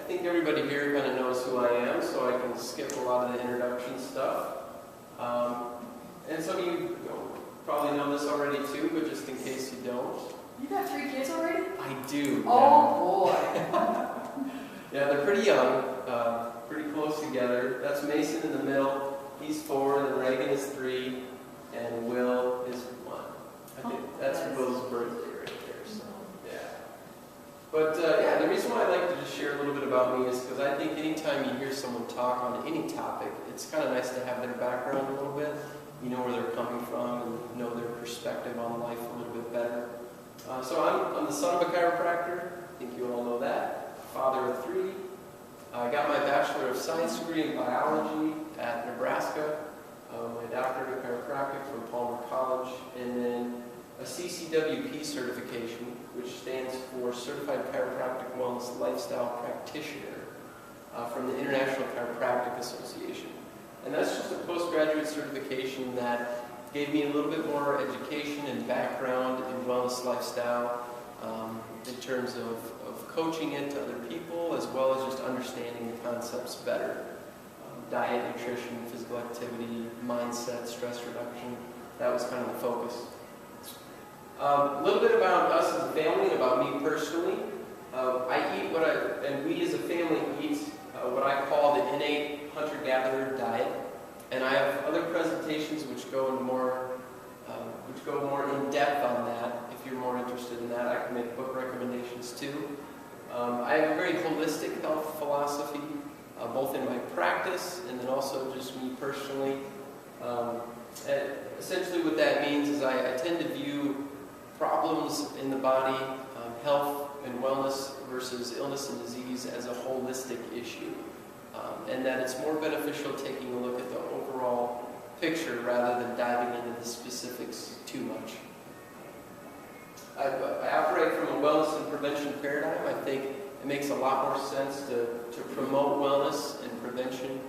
think everybody here kind of knows who I am, so I can skip a lot of the introduction stuff. And some of you probably know this already too, but just in case you don't. You got 3 kids already? I do. Oh boy. Yeah, they're pretty young, pretty close together. That's Mason in the middle. He's 4, then Reagan is 3, and Will is 1. I think that's Will's birthday right there. So, yeah. But yeah, the reason why I like to just share a little bit about me is because I think anytime you hear someone talk on any topic, it's kind of nice to have their background a little bit. You know where they're coming from and know their perspective on life a little bit better. So I'm the son of a chiropractor. I think you all know that. Father of 3. I got my Bachelor of Science degree in biology at Nebraska. My doctorate in chiropractic from Palmer College, and then a CCWP certification, which stands for Certified Chiropractic Wellness Lifestyle Practitioner from the International Chiropractic Association. And that's just a postgraduate certification that gave me a little bit more education and background in wellness lifestyle in terms of coaching it to other people, as well as just understanding the concepts better. Diet, nutrition, physical activity, mindset, stress reduction. That was kind of the focus. A little bit about us as a family and about me personally. I eat and we as a family eat what I call the innate hunter-gatherer diet. And I have other presentations which go more in depth on that. If you're more interested in that, I can make book recommendations too. I have a very holistic health philosophy, both in my practice and then also just me personally. And essentially what that means is I tend to view problems in the body, health and wellness versus illness and disease as a holistic issue. And that it's more beneficial taking a look at the overall picture rather than diving into the specifics too much. I operate from a wellness and prevention paradigm. I think it makes a lot more sense to promote wellness and prevention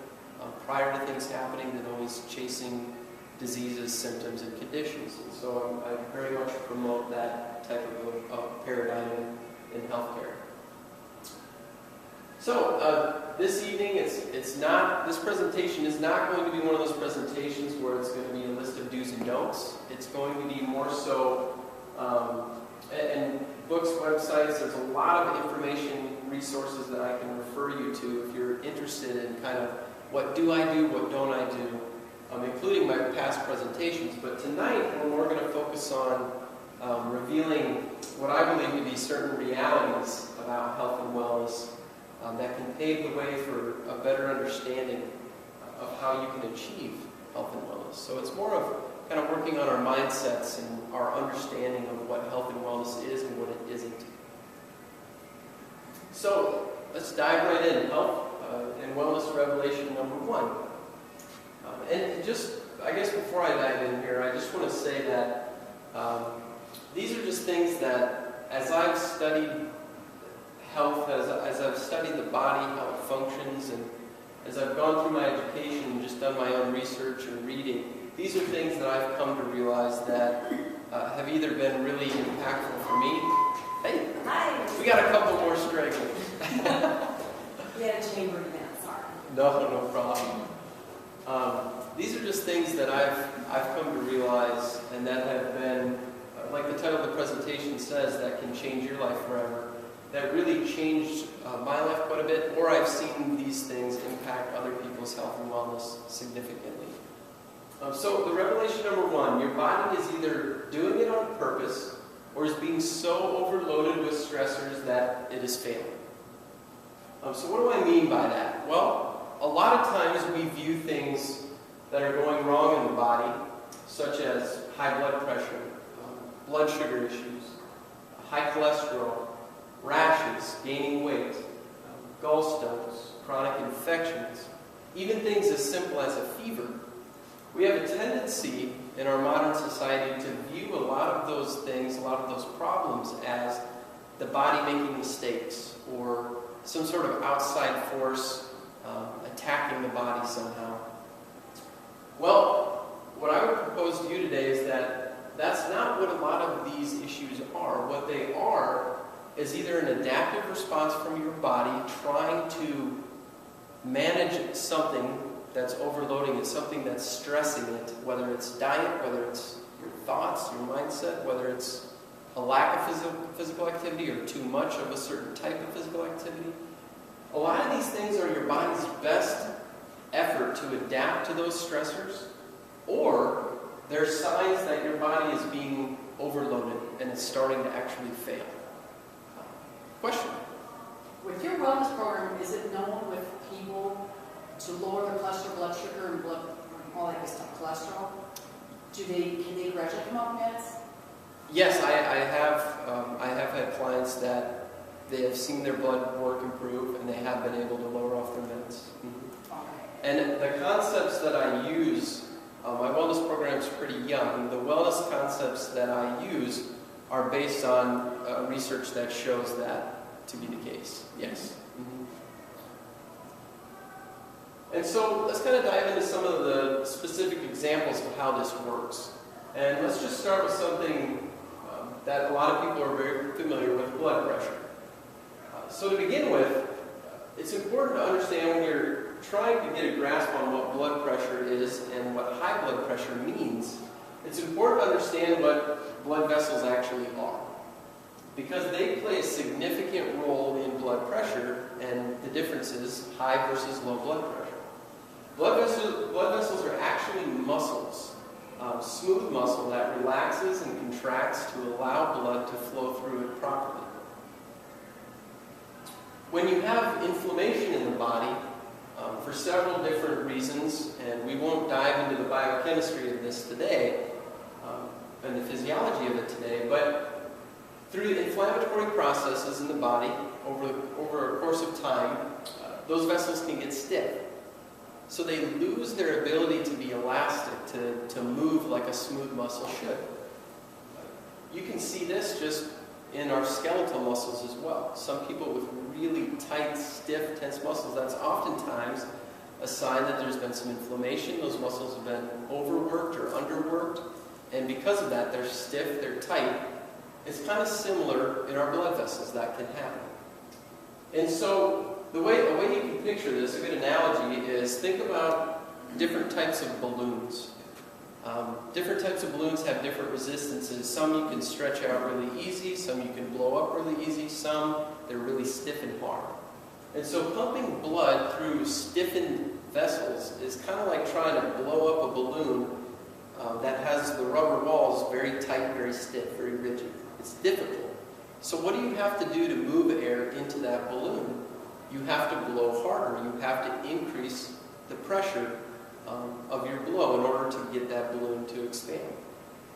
prior to things happening than always chasing diseases, symptoms, and conditions. And so I very much promote that type of paradigm in healthcare. So this evening, this presentation is not going to be one of those presentations where it's going to be a list of do's and don'ts. It's going to be more so, and books, websites, there's a lot of information, resources that I can refer you to if you're interested in kind of what do I do, what don't I do, including my past presentations. But tonight, we're going to focus on revealing what I believe to be certain realities about health and wellness that can pave the way for a better understanding of how you can achieve health and wellness. So it's more of kind of working on our mindsets and our understanding of what health and wellness is and what it isn't. So let's dive right in. Health and Wellness Revelation number 1. And just, I guess before I dive in here, I just want to say that these are just things that as I've studied health, as I've studied the body, how it functions, and as I've gone through my education and just done my own research and reading, these are things that I've come to realize that have either been really impactful for me. Hey, Hi. We got a couple more stragglers. We had a chamber event, sorry. No problem. These are just things that I've come to realize and that have been, like the title of the presentation says, that can change your life forever. That really changed my life quite a bit, or I've seen these things impact other people's health and wellness significantly. So the revelation number 1, your body is either doing it on purpose or is being so overloaded with stressors that it is failing. So what do I mean by that? Well, a lot of times we view things that are going wrong in the body, such as high blood pressure, blood sugar issues, high cholesterol, rashes, gaining weight, gallstones, chronic infections, even things as simple as a fever. We have a tendency in our modern society to view a lot of those things, a lot of those problems as the body making mistakes or some sort of outside force attacking the body somehow. Well, what I would propose to you today is that that's not what a lot of these issues are. What they are is either an adaptive response from your body trying to manage something that's overloading it, something that's stressing it, whether it's diet, whether it's your thoughts, your mindset, whether it's a lack of physical activity or too much of a certain type of physical activity. A lot of these things are your body's best effort to adapt to those stressors, or they're signs that your body is being overloaded and it's starting to actually fail. Question? With your wellness program, is it known with people to lower their cholesterol, blood sugar, and all that good stuff, cholesterol? Can they gradually come off meds? Yes, I have had clients that they have seen their blood work improve and they have been able to lower off their meds. Mm-hmm. Okay. And the concepts that I use, my wellness program is pretty young. The wellness concepts that I use are based on research that shows that to be the case. Yes. Mm-hmm. And so let's kind of dive into some of the specific examples of how this works. And let's just start with something that a lot of people are very familiar with, blood pressure. So to begin with, it's important to understand when you're trying to get a grasp on what blood pressure is and what high blood pressure means, it's important to understand what blood vessels actually are, because they play a significant role in blood pressure and the differences, high versus low blood pressure. Blood vessels are actually muscles, smooth muscle that relaxes and contracts to allow blood to flow through it properly. When you have inflammation in the body, for several different reasons, and we won't dive into the biochemistry of this today, and the physiology of it today, but through the inflammatory processes in the body over a course of time, those vessels can get stiff. So they lose their ability to be elastic, to move like a smooth muscle should. You can see this just in our skeletal muscles as well. Some people with really tight, stiff, tense muscles, that's oftentimes a sign that there's been some inflammation. Those muscles have been overworked or underworked, and because of that, they're stiff, they're tight. It's kind of similar in our blood vessels that can happen. And so the way you can picture this, a good analogy is think about different types of balloons. Different types of balloons have different resistances. Some you can stretch out really easy, some you can blow up really easy, some they're really stiff and hard. And so pumping blood through stiffened vessels is kind of like trying to blow up a balloon that has the rubber walls very tight, very stiff, very rigid. It's difficult. So what do you have to do to move air into that balloon? You have to blow harder. You have to increase the pressure of your blow in order to get that balloon to expand.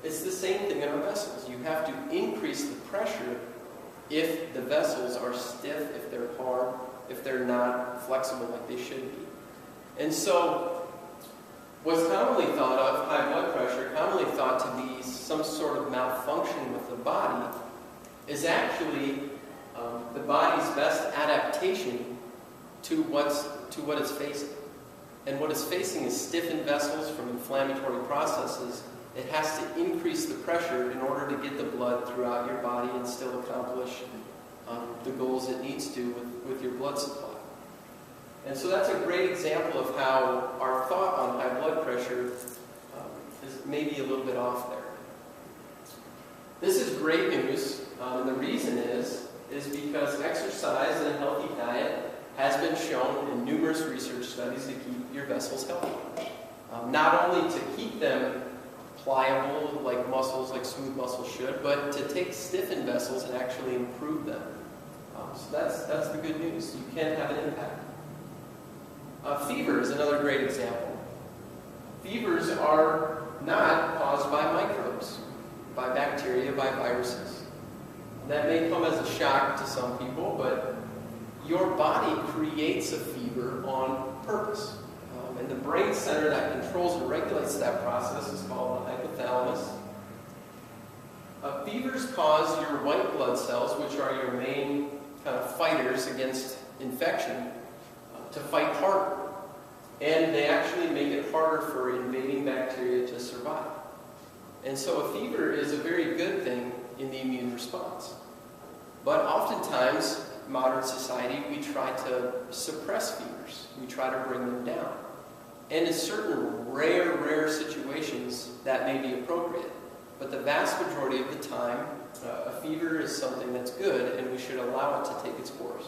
It's the same thing in our vessels. You have to increase the pressure if the vessels are stiff, if they're hard, if they're not flexible like they should be. And so what's commonly thought of, high blood pressure, commonly thought to be some sort of malfunction with the body, is actually the body's best adaptation to what it's facing. And what it's facing is stiffened vessels from inflammatory processes. It has to increase the pressure in order to get the blood throughout your body and still accomplish the goals it needs to with your blood supply. And so that's a great example of how our thought on high blood pressure is maybe a little bit off there. This is great news, and the reason is because exercise and a healthy diet has been shown in numerous research studies to keep your vessels healthy. Not only to keep them pliable like muscles, like smooth muscles should, but to take stiffened vessels and actually improve them. So that's the good news. You can have an impact. Fever is another great example. Fevers are not caused by microbes, by bacteria, by viruses. That may come as a shock to some people, but your body creates a fever on purpose. And the brain center that controls and regulates that process is called the hypothalamus. Fevers cause your white blood cells, which are your main kind of fighters against infection, to fight harder. And they actually make it harder for invading bacteria to survive. And so a fever is a very good thing in the immune response. But oftentimes, modern society, we try to suppress fevers. We try to bring them down. And in certain rare situations, that may be appropriate. But the vast majority of the time, a fever is something that's good, and we should allow it to take its course.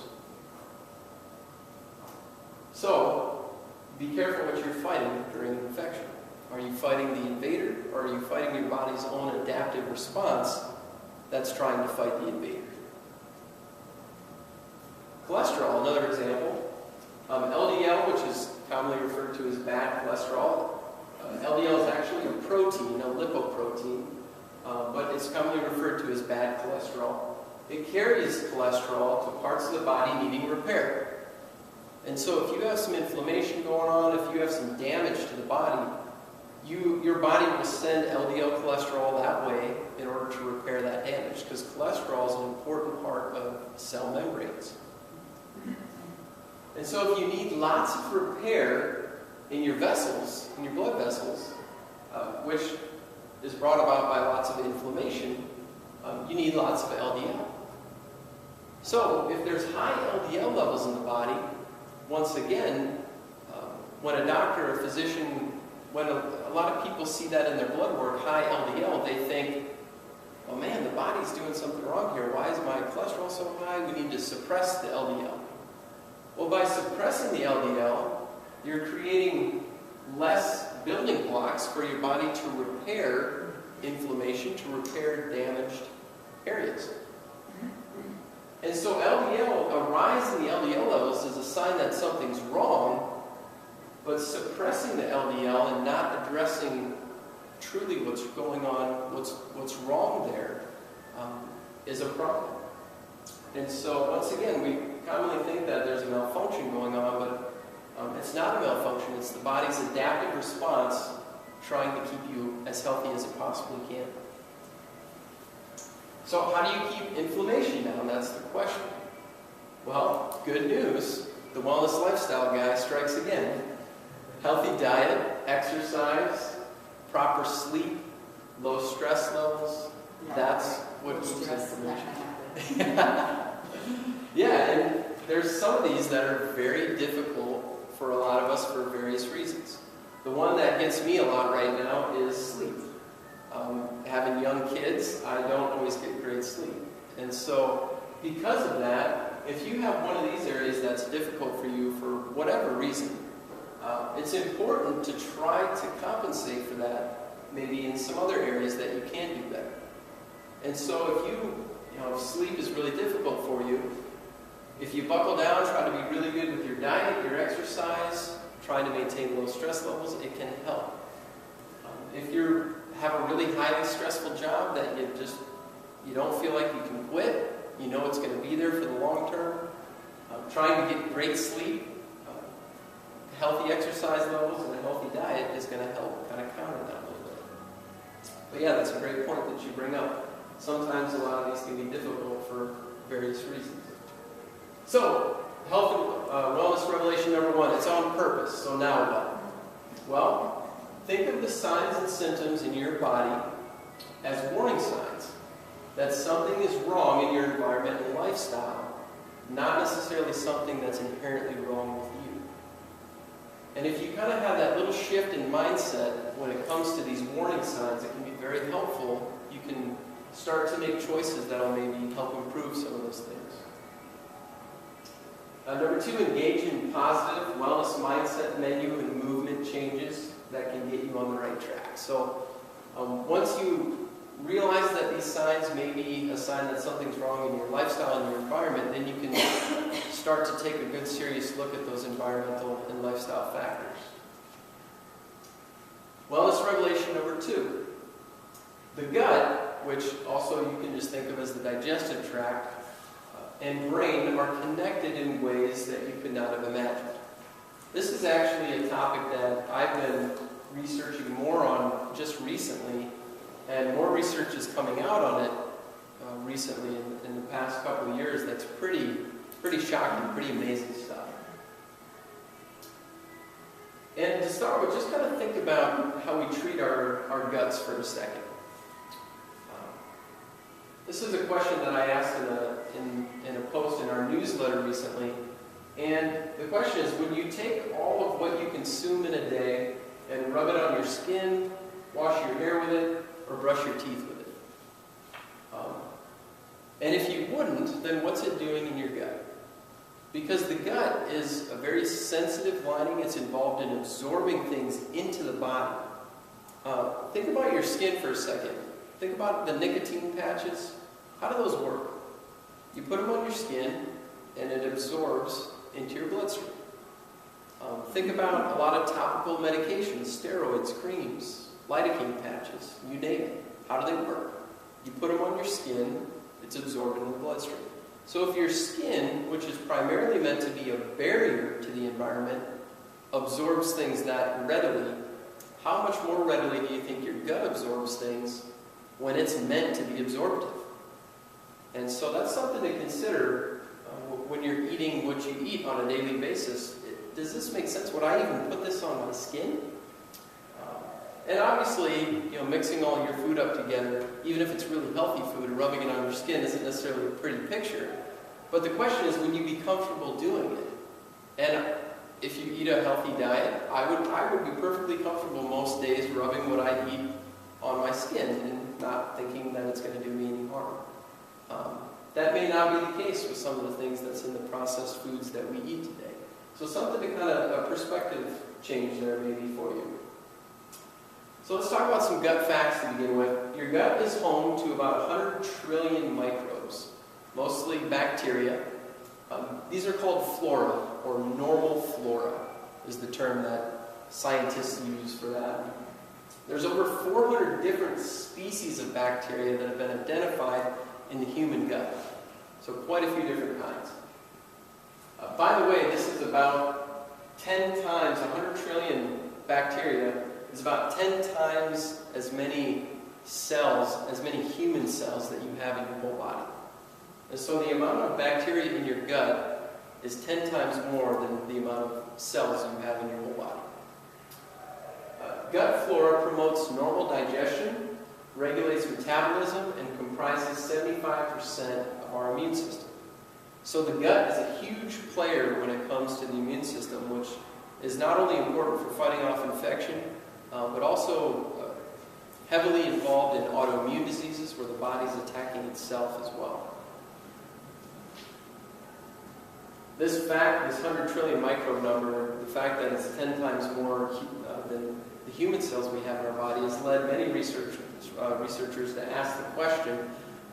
So, be careful what you're fighting during an infection. Are you fighting the invader, or are you fighting your body's own adaptive response that's trying to fight the invader? Cholesterol, another example. LDL, which is commonly referred to as bad cholesterol. LDL is actually a protein, a lipoprotein, but it's commonly referred to as bad cholesterol. It carries cholesterol to parts of the body needing repair. And so if you have some inflammation going on, if you have some damage to the body, your body will send LDL cholesterol that way in order to repair that damage, because cholesterol is an important part of cell membranes. And so if you need lots of repair in your vessels, in your blood vessels, which is brought about by lots of inflammation, you need lots of LDL. So if there's high LDL levels in the body, once again, when a doctor or physician, when a lot of people see that in their blood work, high LDL, they think, oh man, the body's doing something wrong here. Why is my cholesterol so high? We need to suppress the LDL. Well, by suppressing the LDL, you're creating less building blocks for your body to repair inflammation, to repair damaged areas. And so a rise in the LDL levels is a sign that something's wrong, but suppressing the LDL and not addressing truly what's going on, what's wrong there, is a problem. And so once again, we commonly think that there's a malfunction going on, but it's not a malfunction. It's the body's adaptive response trying to keep you as healthy as it possibly can. So how do you keep inflammation down? That's the question. Well, good news. The wellness lifestyle guy strikes again. Healthy diet, exercise, proper sleep, low stress levels. That's what keeps inflammation. Yeah, and there's some of these that are very difficult for a lot of us for various reasons. The one that gets me a lot right now is sleep. Having young kids, I don't always get great sleep. And so, because of that, if you have one of these areas that's difficult for you for whatever reason, it's important to try to compensate for that, maybe in some other areas that you can do better. And so if sleep is really difficult for you, if you buckle down, try to be really good with your diet, your exercise, trying to maintain low stress levels, it can help. If you have a really highly stressful job that you don't feel like you can quit, you know it's going to be there for the long term, trying to get great sleep, healthy exercise levels, and a healthy diet is going to help kind of counter that a little bit. But yeah, that's a great point that you bring up. Sometimes a lot of these can be difficult for various reasons. So, health and wellness revelation number 1, it's on purpose. So now what? Well, think of the signs and symptoms in your body as warning signs that something is wrong in your environment and lifestyle, not necessarily something that's inherently wrong with you. And if you kind of have that little shift in mindset when it comes to these warning signs, it can be very helpful. You can start to make choices that will maybe help improve some of those things. Number 2, engage in positive wellness mindset menu and movement changes that can get you on the right track. So once you realize that these signs may be a sign that something's wrong in your lifestyle and your environment, then you can start to take a good serious look at those environmental and lifestyle factors. Wellness revelation number 2. The gut, which also you can just think of as the digestive tract, and brain are connected in ways that you could not have imagined. This is actually a topic that I've been researching more on just recently, and more research is coming out on it recently in the past couple of years. That's pretty shocking, pretty amazing stuff. And to start with, just kind of think about how we treat our guts for a second. This is a question that I asked in a in a post in our newsletter recently. And the question is, when you take all of what you consume in a day and rub it on your skin, wash your hair with it, or brush your teeth with it? And if you wouldn't, then what's it doing in your gut? Because the gut is a very sensitive lining. It's involved in absorbing things into the body. Think about your skin for a second. Think about the nicotine patches. How do those work? You put them on your skin, and it absorbs into your bloodstream. Think about a lot of topical medications, steroids, creams, lidocaine patches, you name it. How do they work? You put them on your skin, it's absorbed in the bloodstream. So if your skin, which is primarily meant to be a barrier to the environment, absorbs things that readily, how much more readily do you think your gut absorbs things when it's meant to be absorptive? And so that's something to consider when you're eating what you eat on a daily basis. Does this make sense? Would I even put this on my skin? And obviously, mixing all your food up together, even if it's really healthy food, and rubbing it on your skin isn't necessarily a pretty picture. But the question is, would you be comfortable doing it? And if you eat a healthy diet, I would be perfectly comfortable most days rubbing what I eat on my skin and not thinking that it's going to do me any harm. That may not be the case with some of the things that's in the processed foods that we eat today. So something to kind of a perspective change there maybe for you. So let's talk about some gut facts to begin with. Your gut is home to about 100 trillion microbes, mostly bacteria. These are called flora, or normal flora is the term that scientists use for that. There's over 400 different species of bacteria that have been identified in the human gut. So quite a few different kinds. By the way, this is about 10 times, 100 trillion bacteria is about 10 times as many cells, as many human cells that you have in your whole body. And so the amount of bacteria in your gut is 10 times more than the amount of cells you have in your whole body. Gut flora promotes normal digestion, regulates metabolism, and comprises 75% of our immune system. So the gut is a huge player when it comes to the immune system, which is not only important for fighting off infection, but also heavily involved in autoimmune diseases where the body's attacking itself as well. This fact, this 100 trillion microbe number, the fact that it's 10 times more than the human cells we have in our body, has led many researchers to ask the question,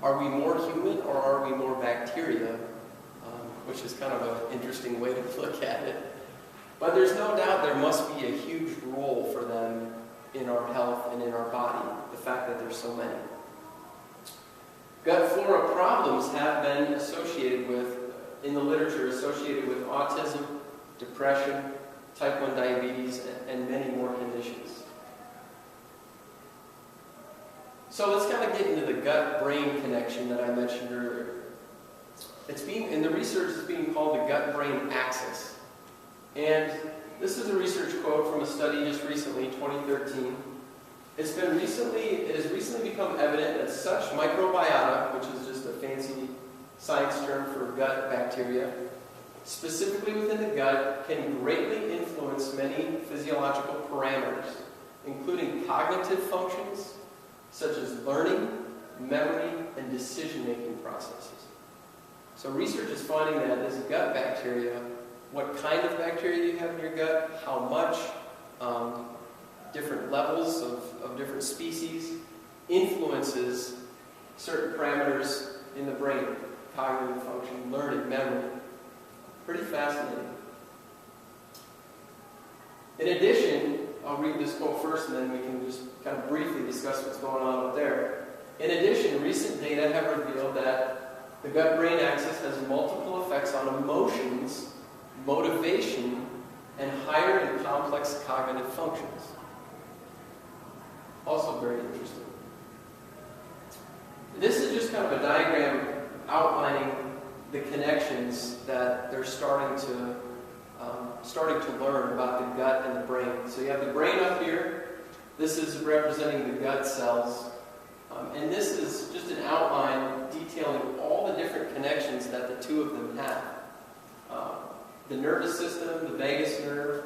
are we more human or are we more bacteria? Which is kind of an interesting way to look at it. But there's no doubt there must be a huge role for them in our health and in our body, the fact that there's so many. Gut flora problems have been associated with, in the literature, associated with autism, depression, type 1 diabetes, and many more conditions. So let's kind of get into the gut-brain connection that I mentioned earlier. In the research, it's being called the gut-brain axis. And this is a research quote from a study just recently, 2013. It has recently become evident that such microbiota, which is just a fancy science term for gut bacteria, specifically within the gut, can greatly influence many physiological parameters, including cognitive functions, such as learning, memory, and decision-making processes. So research is finding that this gut bacteria, what kind of bacteria you have in your gut, how much, different levels of different species, influences certain parameters in the brain, cognitive function, learning, memory. Pretty fascinating. In addition, I'll read this quote first and then we can just kind of briefly discuss what's going on up there. In addition, recent data have revealed that the gut-brain axis has multiple effects on emotions, motivation, and higher and complex cognitive functions. Also very interesting. This is just kind of a diagram outlining the connections that they're starting to learn about the gut and the brain. So you have the brain up here. This is representing the gut cells. And this is just an outline detailing all the different connections that the two of them have. The nervous system, the vagus nerve,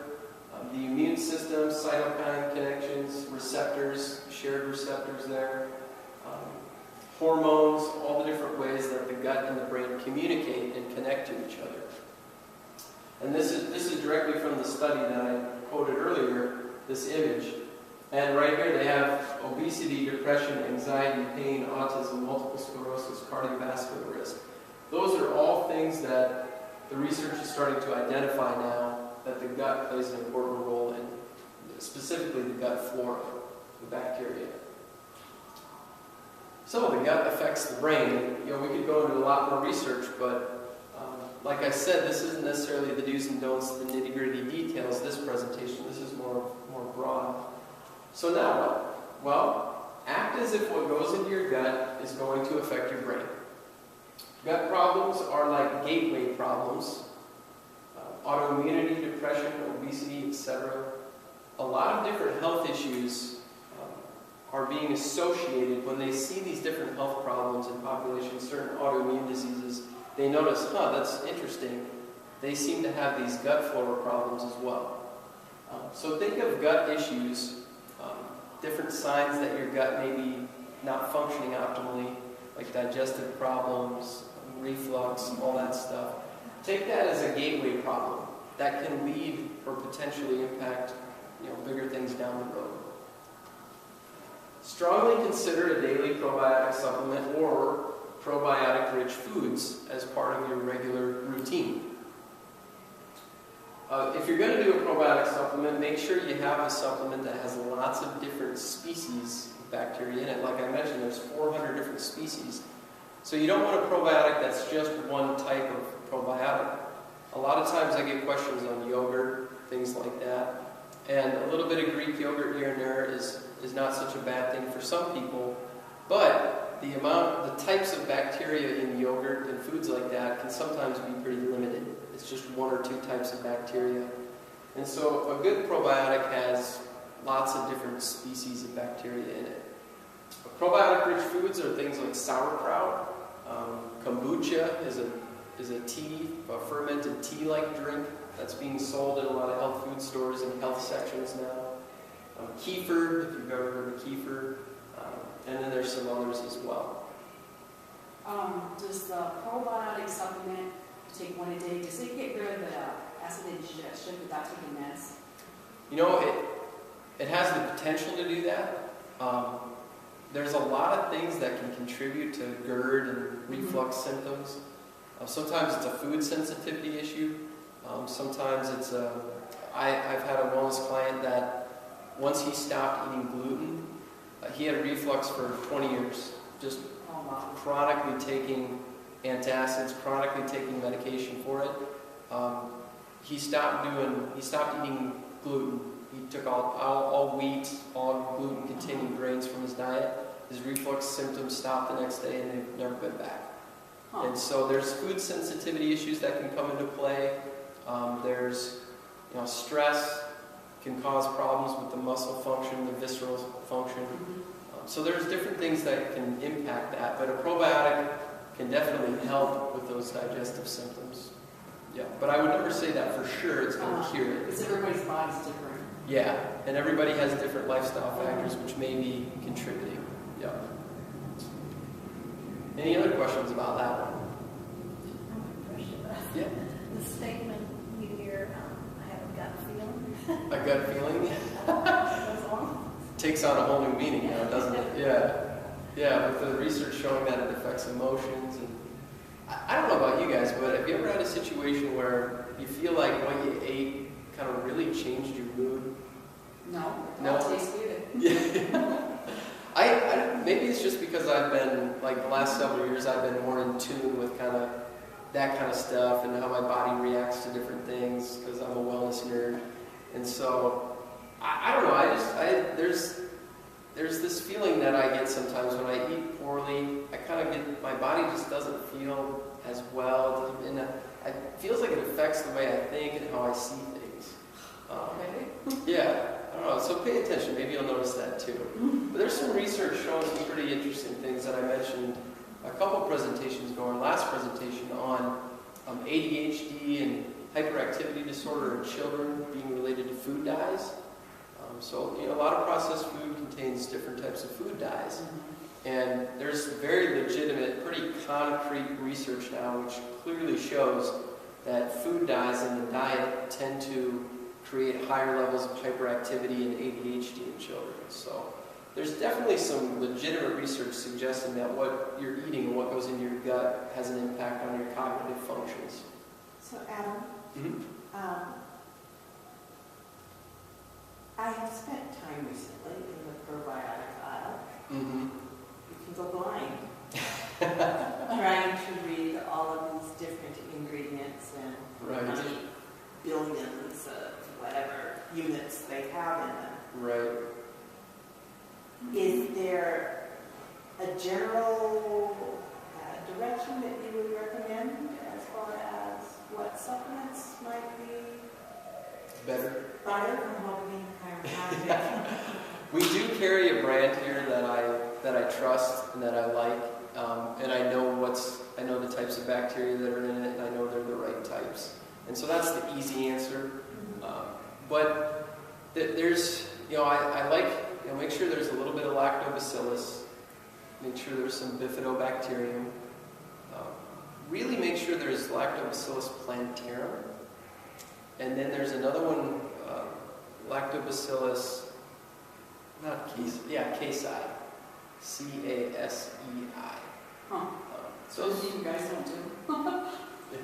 the immune system, cytokine connections, receptors, shared receptors there, hormones, all the different ways that the gut and the brain communicate and connect to each other. And this is directly from the study that I quoted earlier, this image. And right here they have obesity, depression, anxiety, pain, autism, multiple sclerosis, cardiovascular risk. Those are all things that the research is starting to identify now that the gut plays an important role in, specifically the gut flora, the bacteria. So the gut affects the brain. You know, we could go into a lot more research, but like I said, this isn't necessarily the do's and don'ts, the nitty-gritty details, this presentation. This is more broad. So now what? Well, act as if what goes into your gut is going to affect your brain. Gut problems are like gateway problems. Autoimmunity, depression, obesity, etc. A lot of different health issues are being associated when they see these different health problems in populations, certain autoimmune diseases. They notice, that's interesting. They seem to have these gut flora problems as well. So think of gut issues, different signs that your gut may be not functioning optimally, like digestive problems, reflux, all that stuff. Take that as a gateway problem that can lead or potentially impact, bigger things down the road. Strongly consider a daily probiotic supplement or probiotic-rich foods as part of your regular routine. If you're going to do a probiotic supplement, make sure you have a supplement that has lots of different species of bacteria in it. Like I mentioned, there's 400 different species. So you don't want a probiotic that's just one type of probiotic. A lot of times I get questions on yogurt, things like that. And a little bit of Greek yogurt here and there is not such a bad thing for some people. But the types of bacteria in yogurt and foods like that can sometimes be pretty limited. It's just one or two types of bacteria. And so a good probiotic has lots of different species of bacteria in it. Probiotic-rich foods are things like sauerkraut. Kombucha is a tea, a fermented tea-like drink that's being sold in a lot of health food stores and health sections now. Kefir, if you've ever heard of kefir. And then there's some others as well. Does the probiotic supplement, take one a day, does it get rid of the acid indigestion without taking meds? It has the potential to do that. There's a lot of things that can contribute to GERD and reflux symptoms. Sometimes it's a food sensitivity issue. Sometimes it's I've had a wellness client that once he stopped eating gluten, he had reflux for 20 years, just chronically taking antacids, chronically taking medication for it. He stopped eating gluten. He took all wheat, all gluten-containing grains from his diet. His reflux symptoms stopped the next day, and they've never been back. And so there's food sensitivity issues that can come into play. There's, stress can cause problems with the muscle function, the visceral function. So there's different things that can impact that, but a probiotic can definitely help with those digestive symptoms. Yeah, but I would never say that for sure it's going to cure it. Because everybody's body's different. Yeah, and everybody has different lifestyle factors which may be contributing. Yeah. Any other questions about that one? Yeah. The statement you hear, I have a gut feeling. A gut feeling? Goes on. Takes on a whole new meaning now, doesn't it? Yeah. Yeah, with the research showing that it affects emotions. And I don't know about you guys, but have you ever had a situation where you feel like what you ate kind of really changed your mood? No. No. It tastes good. Yeah. I maybe it's just because I've been, like the last several years, I've been more in tune with kind of that kind of stuff and how my body reacts to different things because I'm a wellness nerd. And so, I don't know, there's this feeling that I get sometimes when I eat poorly. I kind of get, my body just doesn't feel as well. And it feels like it affects the way I think and how I see things. Okay. Yeah, I don't don't know, so pay attention, maybe you'll notice that too. But there's some research showing some pretty interesting things that I mentioned a couple presentations ago, our last presentation on ADHD and hyperactivity disorder in children being related to food dyes. So, a lot of processed food contains different types of food dyes. And there's very legitimate, pretty concrete research now which clearly shows that food dyes in the diet tend to create higher levels of hyperactivity and ADHD in children. So there's definitely some legitimate research suggesting that what you're eating and what goes into your gut has an impact on your cognitive functions. So Adam, I have spent time recently in the probiotic aisle. You can go blind trying to read all of these different ingredients and how many billions of whatever units they have in them. Right. Is there a general direction that you would recommend as far as what supplements might be Better. from what being chiropractic? We do carry a brand here that I trust and that I like, and I know the types of bacteria that are in it, and I know they're the right types, and so that's the easy answer. But there's, I like, make sure there's a little bit of lactobacillus, make sure there's some bifidobacterium, really make sure there's lactobacillus plantarum, and then there's another one, lactobacillus. Not case, casi. C-A-S-E-I. Huh. So Something you guys don't do?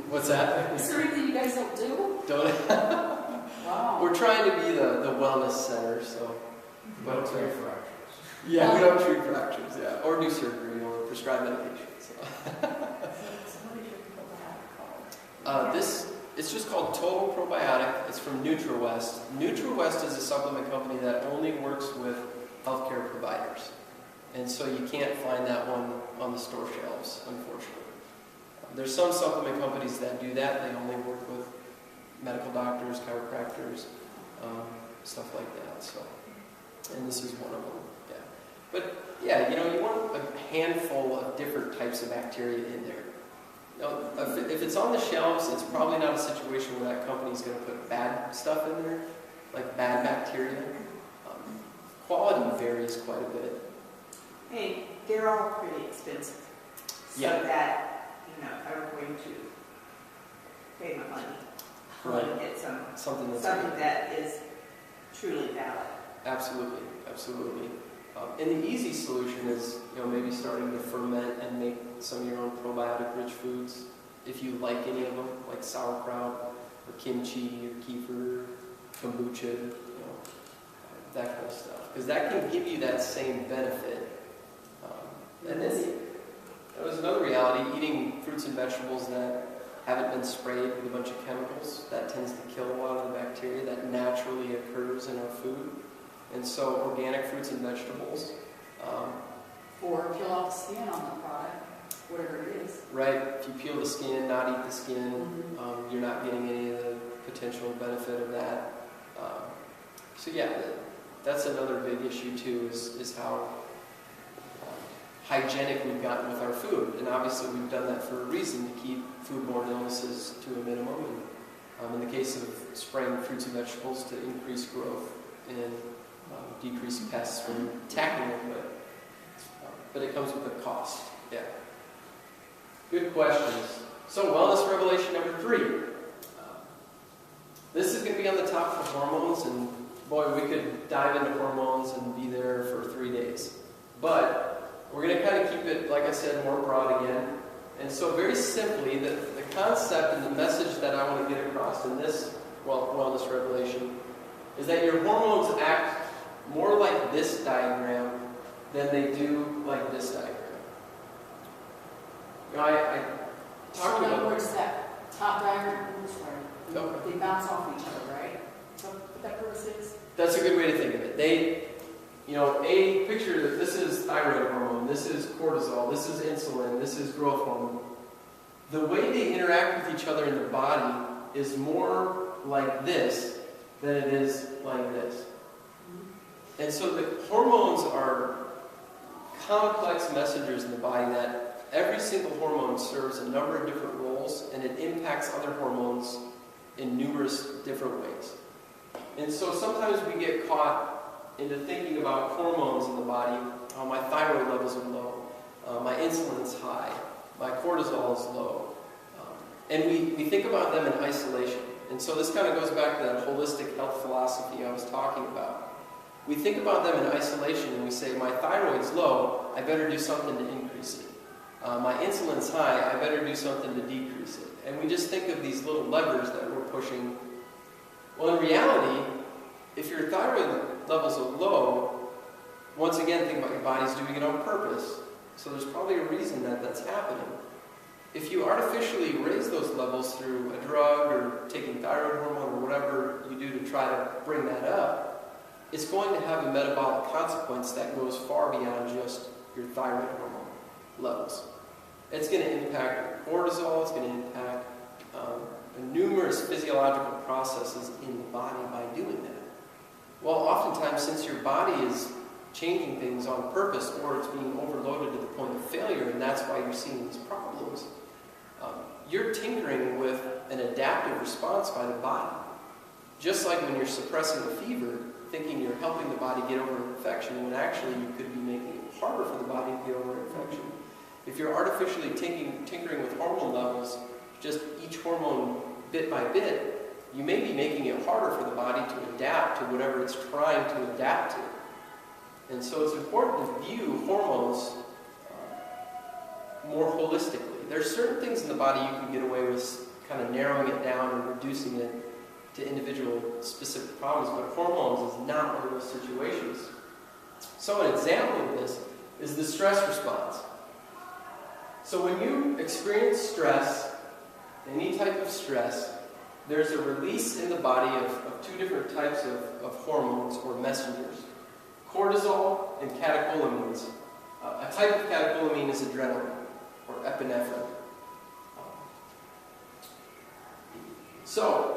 what's that? Is there anything you guys don't do? Don't. Wow. We're trying to be the wellness center, so. We don't treat fractures. Yeah, we don't treat fractures, or do surgery, or prescribe medication. So. So what is your probiotic called? It's just called Total Probiotic. It's from NutraWest. NutraWest is a supplement company that only works with healthcare providers. And so you can't find that one on the store shelves, unfortunately. There's some supplement companies that do that. They only work with medical doctors, chiropractors, stuff like that. So, and this is one of them. Yeah. But yeah, you want a handful of different types of bacteria in there. If it's on the shelves, it's probably not a situation where that company's going to put bad stuff in there, like bad bacteria. Quality varies quite a bit. Hey, they're all pretty expensive. So that, if I were going to pay my money, I want to get something that is truly valid. Absolutely, absolutely. And the easy solution is, maybe starting to ferment and make some of your own probiotic-rich foods. If you like any of them, like sauerkraut, or kimchi, or kefir, kombucha, that kind of stuff. Because that can give you that same benefit. And then there was another reality, eating fruits and vegetables that haven't been sprayed with a bunch of chemicals, that tends to kill a lot of the bacteria that naturally occurs in our food. And so organic fruits and vegetables. Or peel off the skin on the product, whatever it is. Right, if you peel the skin, not eat the skin, you're not getting any of the potential benefit of that. So yeah, that's another big issue too, is how hygienic we've gotten with our food. And obviously we've done that for a reason, to keep foodborne illnesses to a minimum. And in the case of spraying fruits and vegetables, to increase growth and decrease pests from attacking them. But it comes with a cost. Yeah. Good questions. So wellness revelation number 3. This is going to be on the top for hormones, and boy, we could dive into hormones and be there for 3 days. But we're going to kind of keep it, like I said, more broad again. And so very simply, the concept and the message that I want to get across in this wellness revelation is that your hormones act more like this diagram than they do like this diagram. I talked So in about other words, that top diagram, Okay. they bounce off each other, right? So what that purpose is? That's a good way to think of it. Picture that this is thyroid hormone, this is cortisol, this is insulin, this is growth hormone. The way they interact with each other in the body is more like this than it is like this. And so the hormones are complex messengers in the body that every single hormone serves a number of different roles, and it impacts other hormones in numerous different ways. And so sometimes we get caught into thinking about hormones in the body. My thyroid levels are low, my insulin's high, my cortisol is low. And we think about them in isolation. And so this kind of goes back to that holistic health philosophy I was talking about. We think about them in isolation and we say, my thyroid's low, I better do something to increase it. My insulin's high, I better do something to decrease it. And we just think of these little levers that we're pushing. Well, in reality, if your thyroid levels are low, once again, think about your body's doing it on purpose. So there's probably a reason that that's happening. If you artificially raise those levels through a drug or taking thyroid hormone or whatever you do to try to bring that up, it's going to have a metabolic consequence that goes far beyond just your thyroid hormone levels. It's going to impact cortisol, it's going to impact numerous physiological processes in the body by doing that. Well, oftentimes, since your body is changing things on purpose, or it's being overloaded to the point of failure, and that's why you're seeing these problems, you're tinkering with an adaptive response by the body. Just like when you're suppressing a fever, thinking you're helping the body get over an infection, when actually you could be making it harder for the body to get over an infection. If you're artificially tinkering with hormone levels, just each hormone bit by bit, you may be making it harder for the body to adapt to whatever it's trying to adapt to. And so it's important to view hormones more holistically. There's certain things in the body you can get away with kind of narrowing it down and reducing it to individual specific problems, but hormones is not one of those situations. So an example of this is the stress response. So when you experience stress, any type of stress, there's a release in the body of two different types of hormones or messengers. Cortisol and catecholamines. A type of catecholamine is adrenaline or epinephrine. So,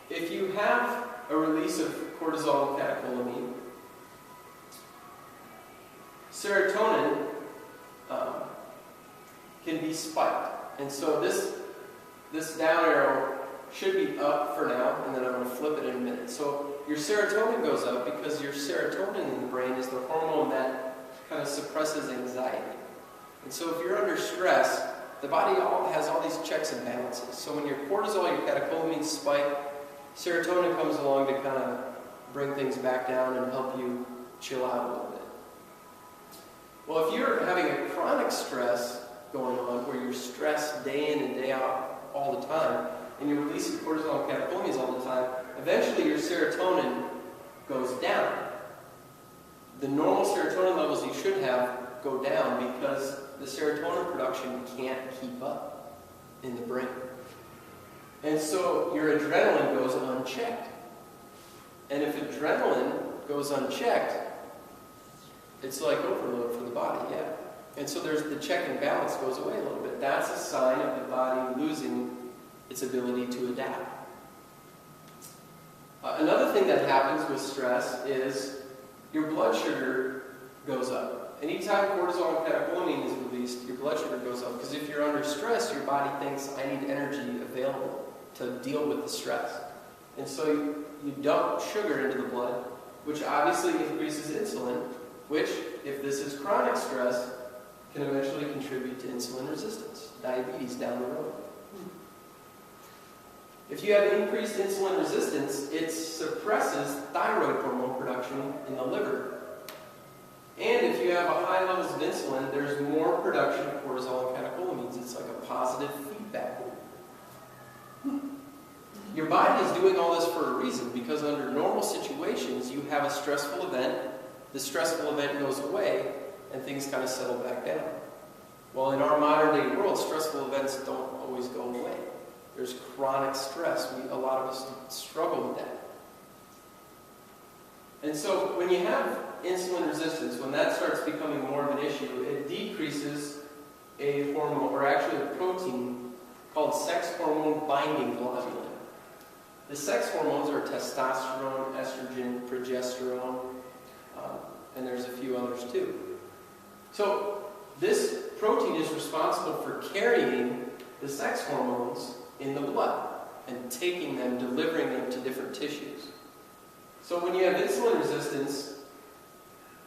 if you have a release of cortisol and catecholamine, serotonin can be spiked. And so this down arrow should be up for now, and then I'm going to flip it in a minute. So your serotonin goes up because your serotonin in the brain is the hormone that kind of suppresses anxiety. And so if you're under stress, the body has all these checks and balances. So when your cortisol, your catecholamine spike, serotonin comes along to kind of bring things back down and help you chill out a little bit. Well, if you're having a chronic stress going on, where you're stressed day in and day out all the time, and you're releasing cortisol and catecholamines all the time, eventually your serotonin goes down. The normal serotonin levels you should have go down because the serotonin production can't keep up in the brain. And so your adrenaline goes unchecked. And if adrenaline goes unchecked, it's like overload for the body, yeah. And so there's the check and balance goes away a little bit. That's a sign of the body losing its ability to adapt. Another thing that happens with stress is your blood sugar goes up. Anytime cortisol and catecholamine is released, your blood sugar goes up. Because if you're under stress, your body thinks, I need energy available to deal with the stress. And so you dump sugar into the blood, which obviously increases insulin, which, if this is chronic stress, can eventually contribute to insulin resistance, diabetes down the road. If you have increased insulin resistance, it suppresses thyroid hormone production in the liver. And if you have a high levels of insulin, there's more production of cortisol and catecholamines. It's like a positive feedback loop. Your body is doing all this for a reason, because under normal situations, you have a stressful event, the stressful event goes away, and things kind of settle back down. Well, in our modern day world, stressful events don't always go away. There's chronic stress. A lot of us struggle with that. And so when you have insulin resistance, when that starts becoming more of an issue, it decreases a hormone, or actually a protein, called sex hormone binding globulin. The sex hormones are testosterone, estrogen, progesterone. and there's a few others too. So this protein is responsible for carrying the sex hormones in the blood and taking them, delivering them to different tissues. So when you have insulin resistance,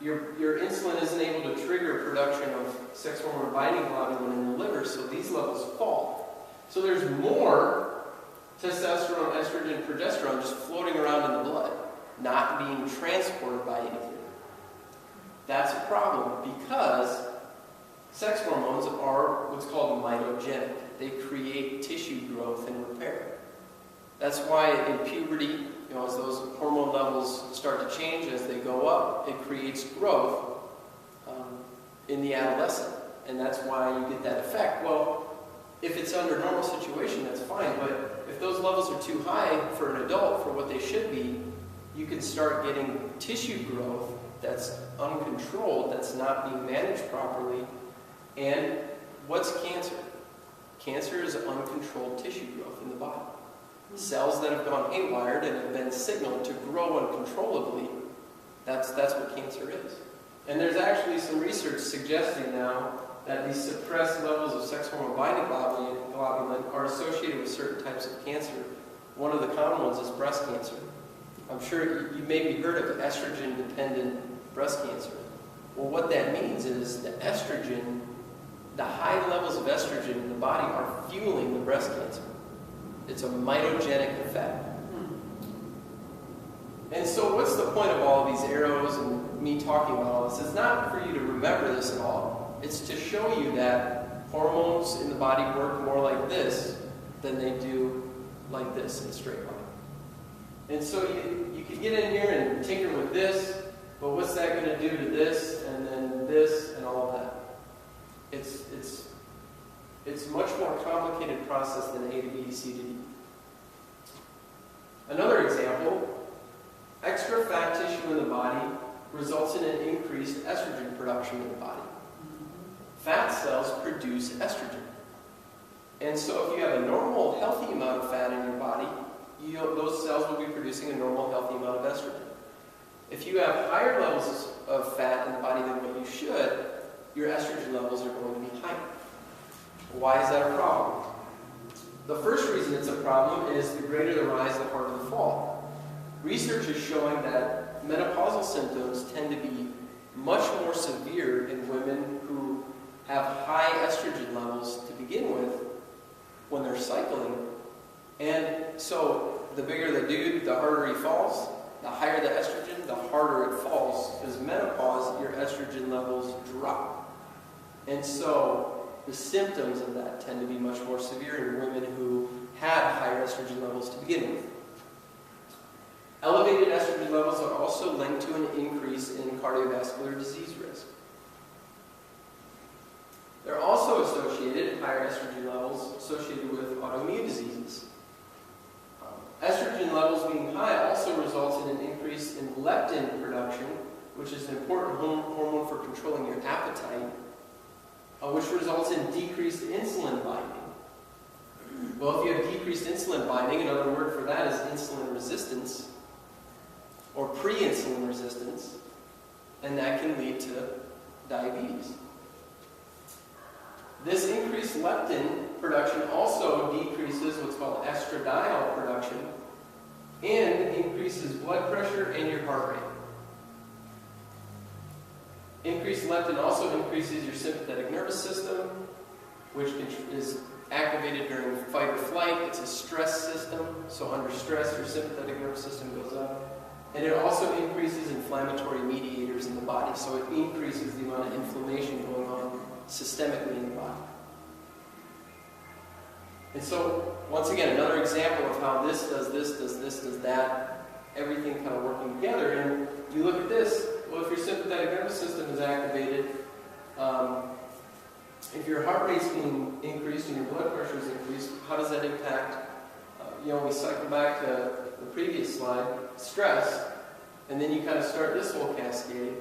your insulin isn't able to trigger production of sex hormone binding globulin in the liver, so these levels fall. So there's more testosterone, estrogen, progesterone just floating around in the blood, not being transported by anything. That's a problem because sex hormones are what's called mitogenic. They create tissue growth and repair. That's why in puberty, as those hormone levels start to change as they go up, it creates growth in the adolescent. And that's why you get that effect. Well, if it's under normal situation, that's fine. But if those levels are too high for an adult, for what they should be, you can start getting tissue growth that's uncontrolled, that's not being managed properly. And what's cancer? Cancer is uncontrolled tissue growth in the body. Cells that have gone haywire and have been signaled to grow uncontrollably, that's what cancer is. And there's actually some research suggesting now that these suppressed levels of sex hormone binding globulin are associated with certain types of cancer. One of the common ones is breast cancer. I'm sure you maybe heard of estrogen-dependent breast cancer. Well, what that means is the estrogen, the high levels of estrogen in the body are fueling the breast cancer. It's a mitogenic effect. And so what's the point of all of these arrows and me talking about all this? It's not for you to remember this at all. It's to show you that hormones in the body work more like this than they do like this in a straight line. And so you can get in here and tinker with this, but what's that going to do to this, and then this, and all of that? It's a much more complicated process than A to B to C to D. Another example, extra fat tissue in the body results in an increased estrogen production in the body. Fat cells produce estrogen. And so if you have a normal, healthy amount of fat in your body, those cells will be producing a normal, healthy amount of estrogen. If you have higher levels of fat in the body than what you should, your estrogen levels are going to be higher. Why is that a problem? The first reason it's a problem is the greater the rise, the harder the fall. Research is showing that menopausal symptoms tend to be much more severe in women who have high estrogen levels to begin with when they're cycling. And so the bigger the dude, the harder he falls. The higher the estrogen, the harder it falls. Because menopause, your estrogen levels drop. And so the symptoms of that tend to be much more severe in women who have higher estrogen levels to begin with. Elevated estrogen levels are also linked to an increase in cardiovascular disease risk. They're also associated, higher estrogen levels, associated with autoimmune diseases. Estrogen levels being high also results in an increase in leptin production, which is an important hormone for controlling your appetite, which results in decreased insulin binding. Well, if you have decreased insulin binding, another word for that is insulin resistance, or pre-insulin resistance, and that can lead to diabetes. This increased leptin production also decreases what's called estradiol production and increases blood pressure and your heart rate. Increased leptin also increases your sympathetic nervous system, which is activated during fight or flight. It's a stress system, so under stress your sympathetic nervous system goes up. And it also increases inflammatory mediators in the body, so it increases the amount of inflammation going on systemically in the body. And so, once again, another example of how this, does that, everything kind of working together. And you look at this, well, if your sympathetic nervous system is activated, if your heart rate's being increased and your blood pressure is increased, how does that impact, we cycle back to the previous slide, stress, and then you kind of start this whole cascade.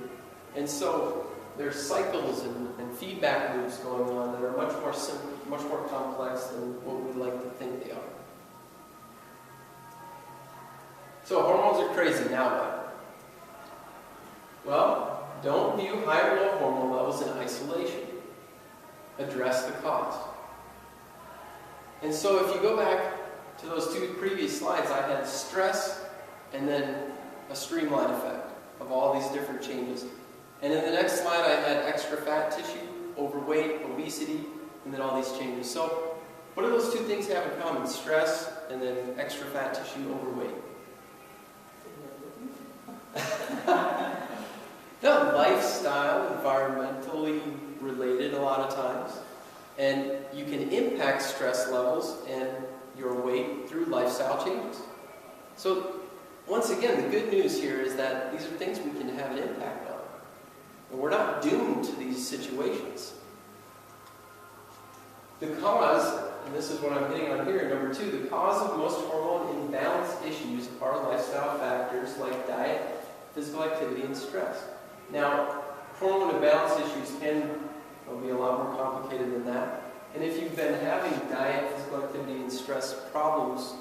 And so there's cycles and feedback loops going on that are much more simple, much more complex than what we like to think they are. So hormones are crazy, now what? Well, Don't view high or low hormone levels in isolation. Address the cause. And so if you go back to those two previous slides, I had stress and then a streamline effect of all these different changes. And in the next slide, I had extra fat tissue, overweight, obesity, and then all these changes. So what do those two things have in common? Stress and then extra fat tissue, overweight. No, lifestyle, environmentally related a lot of times. And you can impact stress levels and your weight through lifestyle changes. So, once again, the good news here is that these are things we can have an impact on. And we're not doomed to these situations. The cause, and this is what I'm hitting on here, number 2, the cause of most hormone imbalance issues are lifestyle factors like diet, physical activity, and stress. Now, hormone imbalance issues can be a lot more complicated than that. And if you've been having diet, physical activity, and stress problems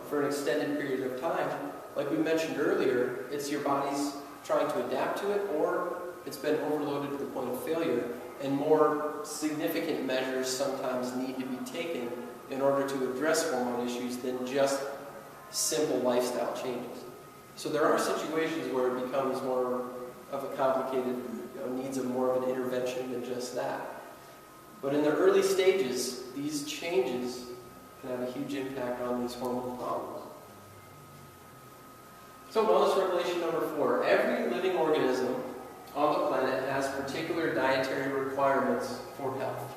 for an extended period of time, like we mentioned earlier, it's your body's trying to adapt to it, or it's been overloaded to the point of failure, and more significant measures sometimes need to be taken in order to address hormone issues than just simple lifestyle changes. So there are situations where it becomes more of a complicated, needs more of an intervention than just that. But in the early stages, these changes can have a huge impact on these hormone problems. So wellness revelation number 4. Every living organism on the planet has particular dietary requirements for health.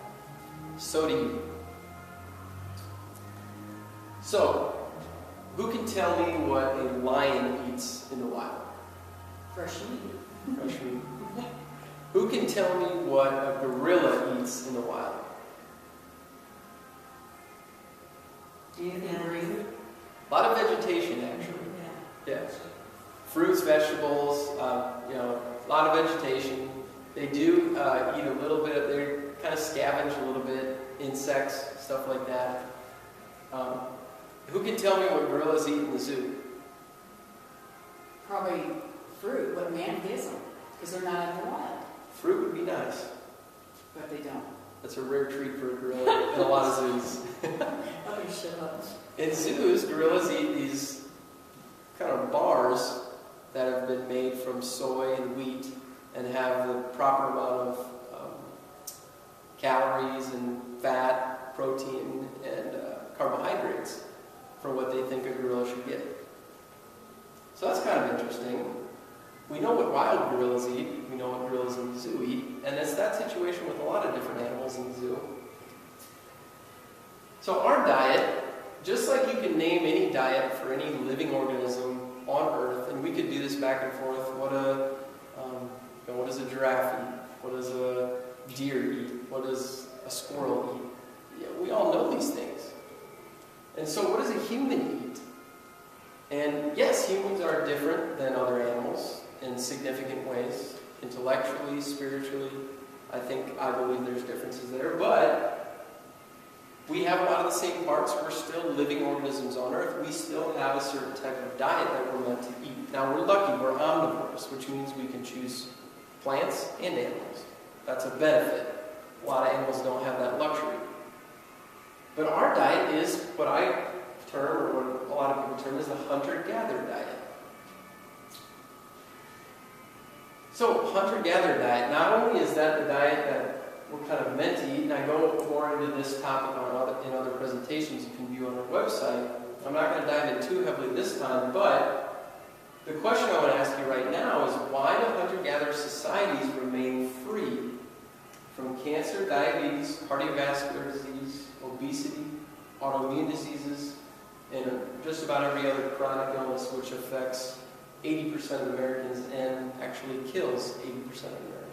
So do you. So, who can tell me what a lion eats in the wild? Fresh meat. Fresh meat. Who can tell me what a gorilla eats in the wild? A lot of vegetation, actually. Yes. Fruits, vegetables, a lot of vegetation. They do eat a little bit. They kind of scavenge a little bit, insects, stuff like that. Who can tell me what gorillas eat in the zoo? Probably fruit, but man gives them, because they're not in the wild. Fruit would be nice. But they don't. That's a rare treat for a gorilla in a lot of zoos. Okay, shut up. In zoos, gorillas eat these kind of bars that have been made from soy and wheat and have the proper amount of calories and fat, protein, and carbohydrates for what they think a gorilla should get. So that's kind of interesting. We know what wild gorillas eat, we know what gorillas in the zoo eat, and it's that situation with a lot of different animals in the zoo. So our diet, just like you can name any diet for any living organism on Earth, and we could do this back and forth, what does a giraffe eat? What does a deer eat? What does a squirrel eat? Yeah, we all know these things. And so what does a human eat? And yes, humans are different than other animals in significant ways, intellectually, spiritually. I believe there's differences there, but we have a lot of the same parts. We're still living organisms on Earth. We still have a certain type of diet that we're meant to eat. Now, we're lucky. We're omnivores, which means we can choose plants and animals. That's a benefit. A lot of animals don't have that luxury. But our diet is what I term, or what a lot of people term, as the hunter-gatherer diet. So, hunter-gatherer diet, not only is that the diet that we're kind of meant to eat, and I go more into this topic in other presentations you can view on our website. I'm not going to dive in too heavily this time, but the question I want to ask you right now is, why do hunter-gatherer societies remain free from cancer, diabetes, cardiovascular disease, obesity, autoimmune diseases, and just about every other chronic illness which affects 80% of Americans and actually kills 80% of Americans?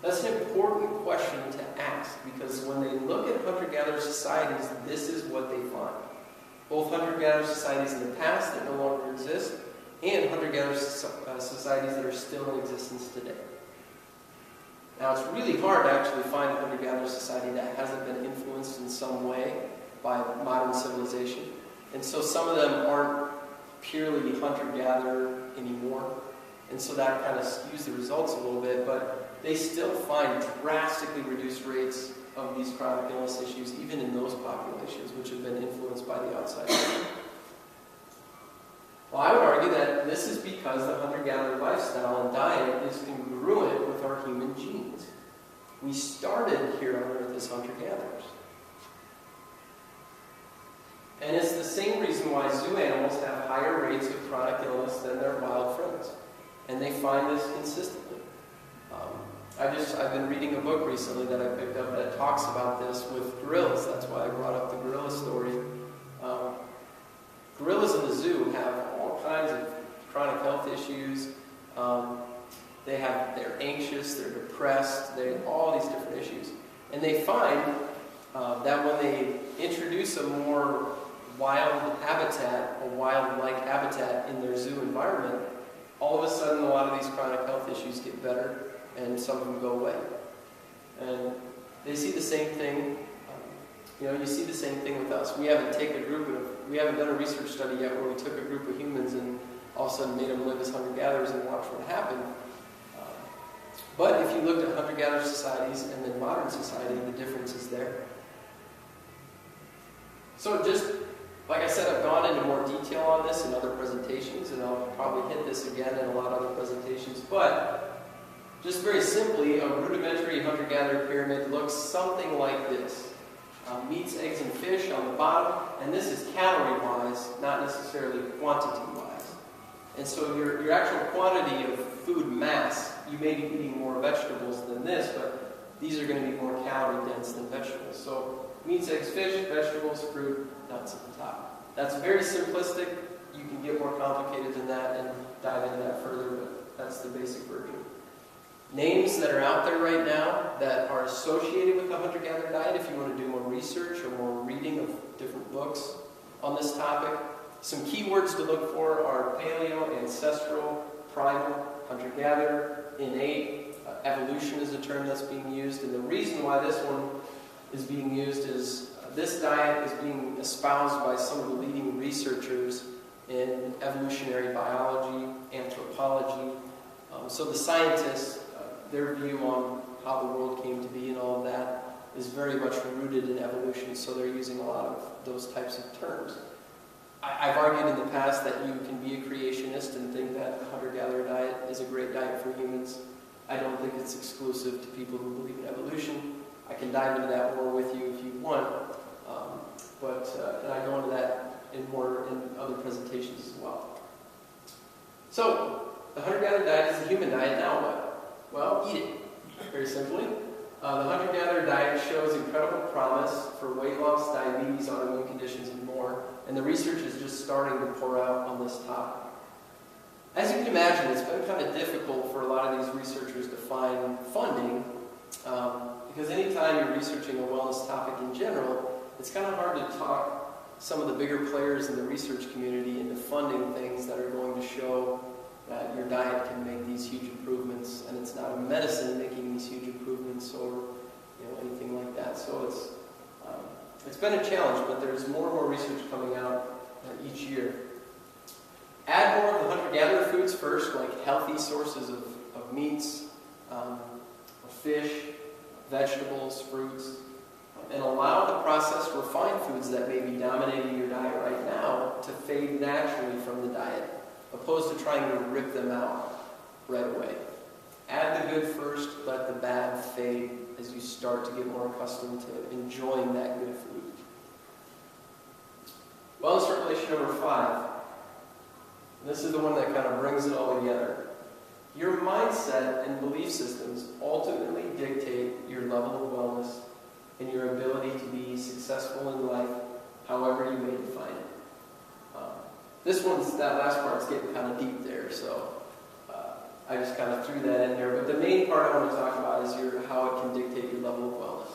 That's an important question to ask, because when they look at hunter-gatherer societies, this is what they find. Both hunter-gatherer societies in the past that no longer exist, and hunter-gatherer societies that are still in existence today. Now, it's really hard to actually find a hunter-gatherer society that hasn't been influenced in some way by modern civilization. And so some of them aren't purely hunter-gatherer anymore. And so that kind of skews the results a little bit, but they still find drastically reduced rates of these chronic illness issues, even in those populations which have been influenced by the outside world. Well, I would argue that this is because the hunter-gatherer lifestyle and diet is congruent with our human genes. We started here on Earth as hunter-gatherers. And it's the same reason why zoo animals have higher rates of chronic illness than their wild friends. And they find this consistently. I've been reading a book recently that I picked up that talks about this with gorillas. That's why I brought up the gorilla story. Gorillas in the zoo have all kinds of chronic health issues. They're anxious, they're depressed, they have all these different issues. And they find that when they introduce a more wild habitat, a wild-like habitat in their zoo environment, all of a sudden a lot of these chronic health issues get better and some of them go away. And they see the same thing. You see the same thing with us. We haven't done a research study yet where we took a group of humans and all of a sudden made them live as hunter-gatherers and watch what happened. But if you looked at hunter-gatherer societies and then modern society, the difference is there. So just, like I said, I've gone into more detail on this in other presentations, and I'll probably hit this again in a lot of other presentations, but just very simply, a rudimentary hunter-gatherer pyramid looks something like this. Meats, eggs, and fish on the bottom, and this is calorie-wise, not necessarily quantity-wise. And so your actual quantity of food mass, you may be eating more vegetables than this, but these are going to be more calorie-dense than vegetables. So meats, eggs, fish, vegetables, fruit, nuts at the top. That's very simplistic. You can get more complicated than that and dive into that further, but that's the basic version. Names that are out there right now that are associated with the hunter-gatherer diet, if you want to do more research or more reading of different books on this topic. Some keywords to look for are paleo, ancestral, primal, hunter-gatherer, innate. Evolution is a term that's being used, and the reason why this one is being used is this diet is being espoused by some of the leading researchers in evolutionary biology, anthropology. So the scientists, their view on how the world came to be and all of that is very much rooted in evolution, so they're using a lot of those types of terms. I've argued in the past that you can be a creationist and think that the hunter-gatherer diet is a great diet for humans. I don't think it's exclusive to people who believe in evolution. I can dive into that more with you if you want, and I go into that in other presentations as well. So, the hunter-gatherer diet is a human diet, now what? Well, eat it, very simply. The hunter-gatherer diet shows incredible promise for weight loss, diabetes, autoimmune conditions, and more, and the research is just starting to pour out on this topic. As you can imagine, it's been kind of difficult for a lot of these researchers to find funding, because anytime you're researching a wellness topic in general, it's kind of hard to talk some of the bigger players in the research community into funding things that are going to show that your diet can make these huge improvements, and it's not a medicine making these huge improvements or anything like that. So it's been a challenge, but there's more and more research coming out each year. Add more of the hunter-gatherer foods first, like healthy sources of meats, fish, vegetables, fruits, and allow the processed refined foods that may be dominating your diet right now to fade naturally from the diet, opposed to trying to rip them out right away. Add the good first, let the bad fade as you start to get more accustomed to enjoying that good food. Wellness revelation number 5. This is the one that kind of brings it all together. Your mindset and belief systems ultimately dictate your level of wellness and your ability to be successful in life, however you may define it. That last part's getting kind of deep there, so I just kind of threw that in there. But the main part I want to talk about is how it can dictate your level of wellness.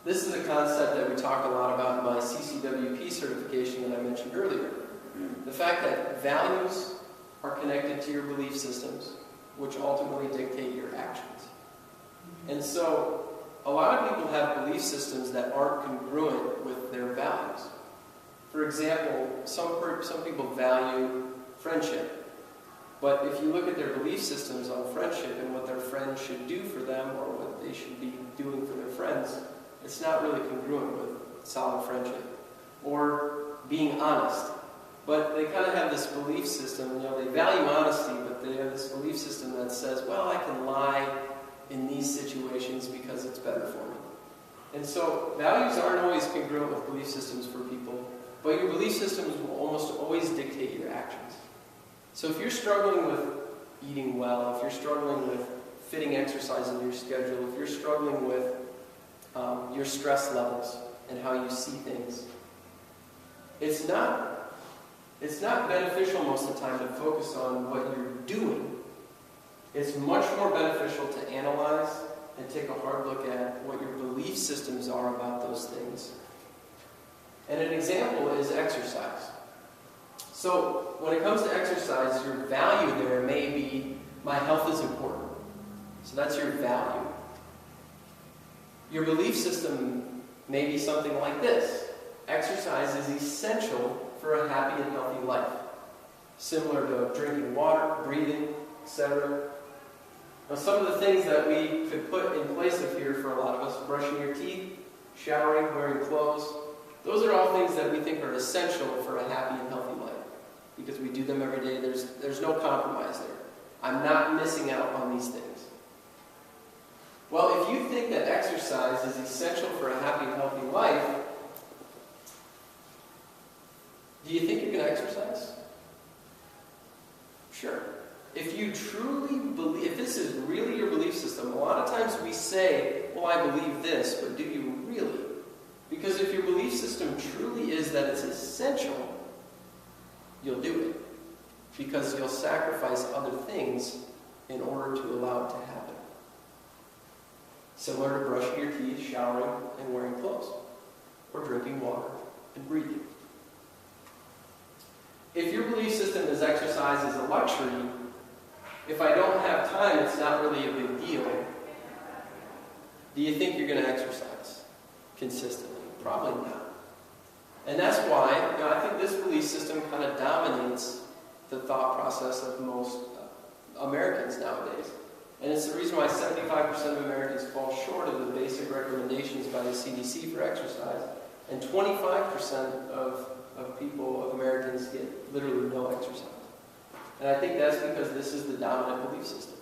This is a concept that we talk a lot about in my CCWP certification that I mentioned earlier. The fact that values are connected to your belief systems, which ultimately dictate your actions. And so, a lot of people have belief systems that aren't congruent with their values. For example, some people value friendship. But if you look at their belief systems on friendship and what their friends should do for them or what they should be doing for their friends, it's not really congruent with solid friendship. Or being honest. But they kind of have this belief system, they value honesty, but they have this belief system that says, well, I can lie in these situations because it's better for me. And so values aren't always congruent with belief systems for people, but your belief systems will almost always dictate your actions. So if you're struggling with eating well, if you're struggling with fitting exercise into your schedule, if you're struggling with your stress levels and how you see things, it's not beneficial most of the time to focus on what you're doing. It's much more beneficial to analyze and take a hard look at what your belief systems are about those things. And an example is exercise. So when it comes to exercise, your value there may be, my health is important. So that's your value. Your belief system may be something like this. Exercise is essential for a happy and healthy life. Similar to drinking water, breathing, etc. Now some of the things that we could put in place of here for a lot of us, brushing your teeth, showering, wearing clothes, those are all things that we think are essential for a happy and healthy life. Because we do them every day, there's no compromise there. I'm not missing out on these things. Well, if you think that exercise is essential for a happy and healthy life, do you think you're going to exercise? Sure. If you truly believe, if this is really your belief system, a lot of times we say, well, I believe this, but do you really? Because if your belief system truly is that it's essential, you'll do it. Because you'll sacrifice other things in order to allow it to happen. Similar to brushing your teeth, showering, and wearing clothes. Or drinking water and breathing. If your belief system is exercise is a luxury, if I don't have time, it's not really a big deal. Do you think you're going to exercise consistently? Probably not. And that's why I think this belief system kind of dominates the thought process of most Americans nowadays. And it's the reason why 75% of Americans fall short of the basic recommendations by the CDC for exercise, and 25% of Americans get literally no exercise. And I think that's because this is the dominant belief system.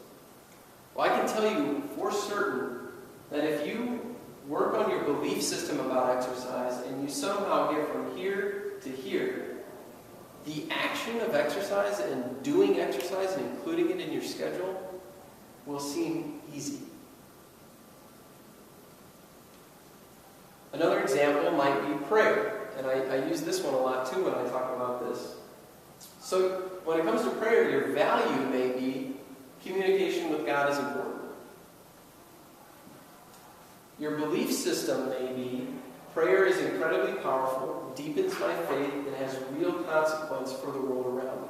Well, I can tell you for certain that if you work on your belief system about exercise and you somehow get from here to here, the action of exercise and doing exercise and including it in your schedule will seem easy. Another example might be prayer. And I use this one a lot too when I talk about this. So when it comes to prayer, your value may be communication with God is important. Your belief system may be prayer is incredibly powerful, deepens my faith, and has real consequence for the world around me.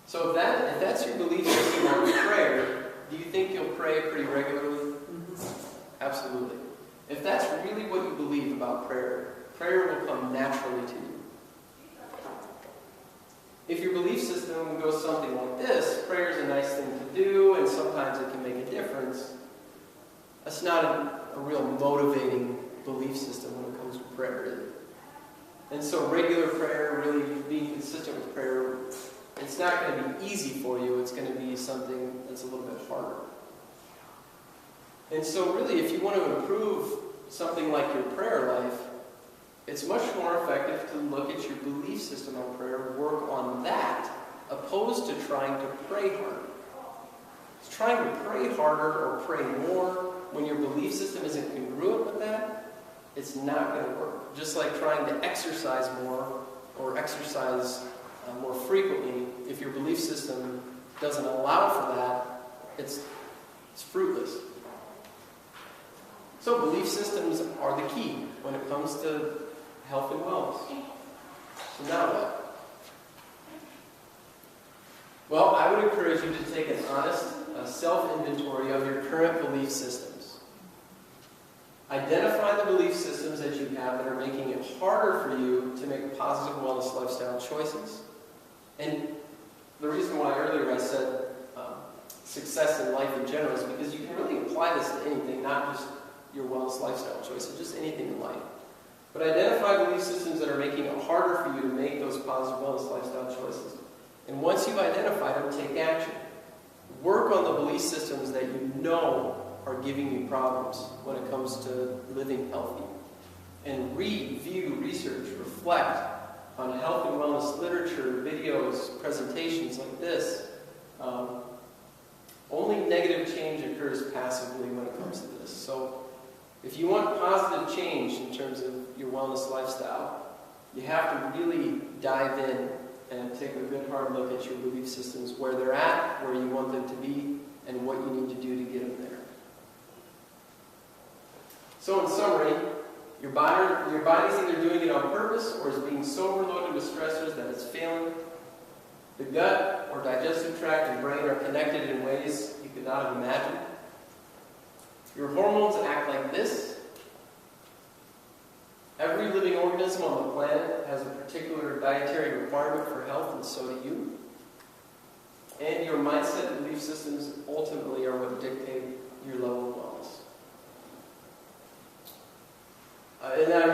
So if that's your belief system on prayer, do you think you'll pray pretty regularly? Absolutely. If that's really what you believe about prayer, prayer will come naturally to you. If your belief system goes something like this, prayer is a nice thing to do, and sometimes it can make a difference, that's not a real motivating belief system when it comes to prayer, is it? And so regular prayer, really being consistent with prayer, it's not going to be easy for you, it's going to be something that's a little bit harder. And so really, if you want to improve something like your prayer life, it's much more effective to look at your belief system on prayer, work on that, opposed to trying to pray harder. It's trying to pray harder or pray more when your belief system isn't congruent with that, it's not going to work. Just like trying to exercise more or exercise more frequently, if your belief system doesn't allow for that, it's fruitless. So belief systems are the key when it comes to health and wellness. So now what? Well, I would encourage you to take an honest self-inventory of your current belief systems. Identify the belief systems that you have that are making it harder for you to make positive wellness lifestyle choices. And the reason why earlier I said success in life in general is because you can really apply this to anything, not just your wellness lifestyle choices, just anything in life. But identify belief systems that are making it harder for you to make those positive wellness lifestyle choices. And once you've identified them, take action. Work on the belief systems that you know are giving you problems when it comes to living healthy. And read, view, research, reflect on health and wellness literature, videos, presentations like this. Only negative change occurs passively when it comes to this. So if you want positive change in terms of your wellness lifestyle, you have to really dive in and take a good hard look at your belief systems, where they're at, where you want them to be, and what you need to do to get them there. So in summary, your body's either doing it on purpose or is being so overloaded with stressors that it's failing. The gut or digestive tract and brain are connected in ways you could not have imagined. Your hormones act like this. Every living organism on the planet has a particular dietary requirement for health, and so do you. And your mindset and belief systems ultimately are what dictate your level of wellness. And that